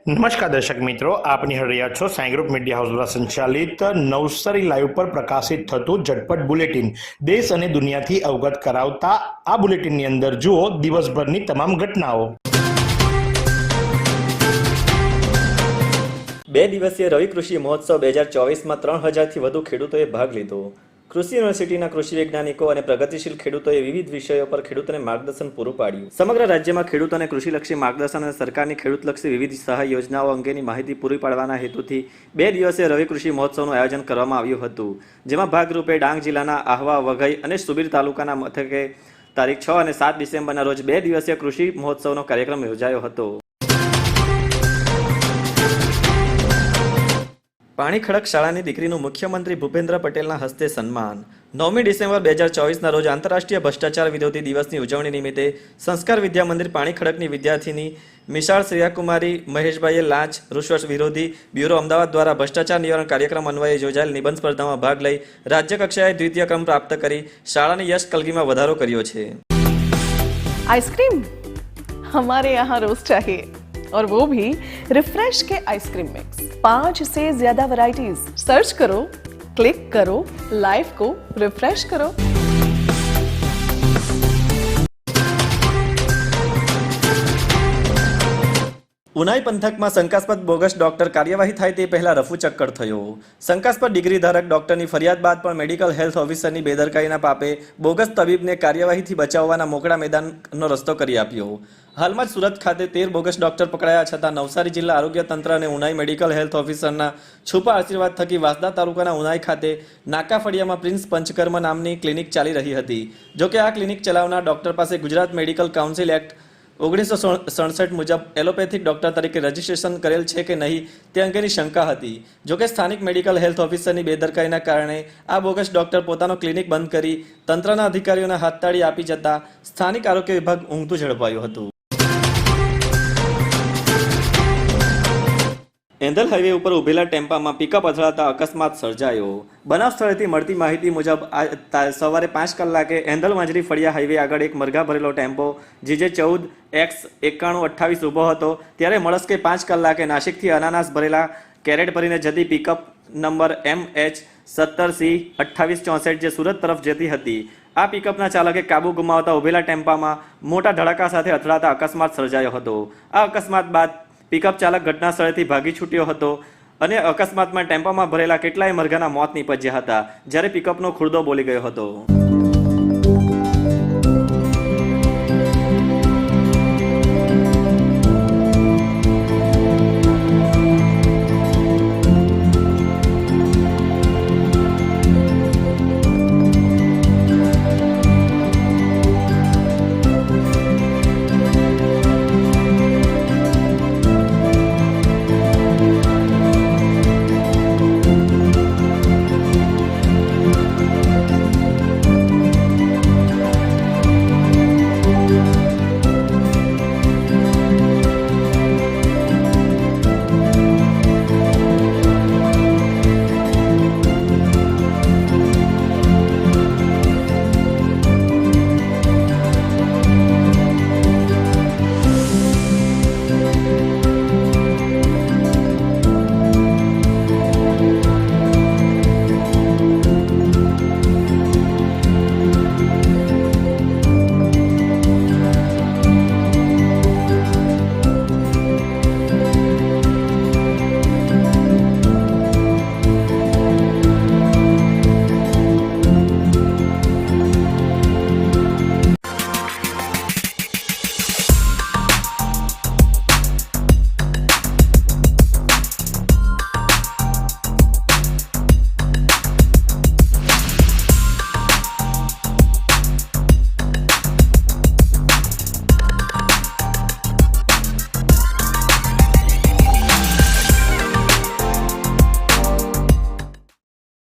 નમસ્કાર દર્શક મિત્રો, આપ નિહાળી રહ્યા છો સાઈ ગ્રુપ મીડિયા હાઉસ દ્વારા સંચાલિત નવસારી લાઈવ પર પ્રકાશિત થતું ઝટપટ બુલેટિન દેશ અને દુનિયાથી અવગત કરાવતા આ બુલેટિનની અંદર જુઓ દિવસભરની તમામ ઘટનાઓ। 2 દિવસીય રવિ કૃષિ મહોત્સવ 2024માં 3000થી વધુ ખેડૂતોએ ભાગ લીધો। કૃષિ યુનિવર્સિટીના કૃષિ વૈજ્ઞાનિકો અને પ્રગતિશીલ ખેડૂતોએ વિવિધ વિષયો પર ખેડૂતોને માર્ગદર્શન પૂરું પાડ્યું। સમગ્ર રાજ્યમાં ખેડૂતોને કૃષિલક્ષી માર્ગદર્શન અને સરકારની ખેડૂતલક્ષી વિવિધ સહાય યોજનાઓ અંગેની માહિતી પૂરી પાડવાના હેતુથી 2 દિવસીય રવિ કૃષિ મહોત્સવનું આયોજન કરવામાં આવ્યું હતું, જેમાં ભાગરૂપે ડાંગ જિલ્લાના આહવા, વઘઈ અને સુબીર તાલુકાના મથકે તારીખ 6 અને 7 ડિસેમ્બરના રોજ 2 દિવસીય કૃષિ મહોત્સવનો કાર્યક્રમ યોજાયો હતો। પાણી ખડક શાળાની દીકરીનું મુખ્યમંત્રી ભૂપેન્દ્ર પટેલના હસ્તે સન્માન। 9મી ડિસેમ્બર 2024ના રોજ આંતરરાષ્ટ્રીય ભ્રષ્ટાચાર વિરોધી દિવસની ઉજવણી નિમિત્તે સંસ્કાર વિદ્યા મંદિર પાણી ખડકની વિદ્યાર્થીની મિશાળ શ્રેયાકુમારી મહેશભાઈએ લાંચ રૂશ્વત વિરોધી બ્યુરો અમદાવાદ દ્વારા ભ્રષ્ટાચાર નિવારણ કાર્યક્રમ અન્વયે યોજાયેલ નિબંધ સ્પર્ધામાં ભાગ લઈ રાજ્ય કક્ષાએ દ્વિતીય ક્રમ પ્રાપ્ત કરી શાળાની યશ કલગીમાં વધારો કર્યો છે। आइसक्रीम हमारे यहाँ रोज चाहिए, और वो भी रिफ्रेश के आइसक्रीम मिक्स। 5 से ज्यादा वैरायटीज। सर्च करो, क्लिक करो, लाइफ को रिफ्रेश करो। ઉનાઈ પંથકમાં શંકાસ્પદ બોગસ ડોક્ટર કાર્યવાહી થાય તે પહેલા રફુ ચક્કર થયો। શંકાસ્પદ ડિગ્રી ધારક ડોક્ટરની ફરિયાદ બાદ પણ મેડિકલ હેલ્થ ઓફિસરની બેદરકારીના પાપે બોગસ તબીબને કાર્યવાહીથી બચાવવાના મોકળા મેદાનનો રસ્તો કરી આપ્યો। હાલમાં જ સુરત ખાતે 13 બોગસ ડોક્ટર પકડાયા છતાં નવસારી જિલ્લા આરોગ્ય તંત્ર અને ઉનાઈ મેડિકલ હેલ્થ ઓફિસરના છુપા આશીર્વાદ થકી વાસદા તાલુકાના ઉનાઈ ખાતે નાકા ફળિયામાં પ્રિન્સ પંચકર્મ નામની ક્લિનિક ચાલી રહી હતી। જોકે આ ક્લિનિક ચલાવનાર ડોક્ટર પાસે ગુજરાત મેડિકલ કાઉન્સિલ એક્ટ 1967 મુજબ એલોપેથિક ડોક્ટર તરીકે રજીસ્ટ્રેશન કરેલ છે કે નહીં તે અંગેની શંકા હતી। જોકે સ્થાનિક મેડિકલ હેલ્થ ઓફિસરની બેદરકારીના કારણે આ બોગસ ડોક્ટર પોતાનો ક્લિનિક બંધ કરી તંત્રના અધિકારીઓને હાથતાળી આપી જતા સ્થાનિક આરોગ્ય વિભાગ ઊંઘતું ઝડપાયું હતું। એંધલ હાઈવે ઉપર ઉભેલા ટેમ્પામાં પિકઅપ અથડાતા અકસ્માત સર્જાયો। બનાવ સ્થળેથી મળતી માહિતી મુજબ સવારે 5 કલાકે એંધલ માંજરી ફળિયા હાઈવે આગળ એક મરઘા ભરેલો ટેમ્પો GJ14X9128 ઊભો હતો, ત્યારે મળસ્કે 5 કલાકે નાસિકથી અનાનાસ ભરેલા કેરેટ ભરીને જતી પિકઅપ નંબર MH17C2864 જે સુરત તરફ જતી હતી। આ પિકઅપના ચાલકે કાબુ ગુમાવતા ઉભેલા ટેમ્પામાં મોટા ધડાકા સાથે અથડાતા અકસ્માત સર્જાયો હતો। આ અકસ્માત બાદ પિકઅપ ચાલક ઘટના સ્થળેથી ભાગી છૂટ્યો હતો અને અકસ્માતમાં ટેમ્પામાં ભરેલા કેટલાય મરઘાના મોત નીપજ્યા હતા, જ્યારે પિકઅપનો ખુરદો બોલી ગયો હતો।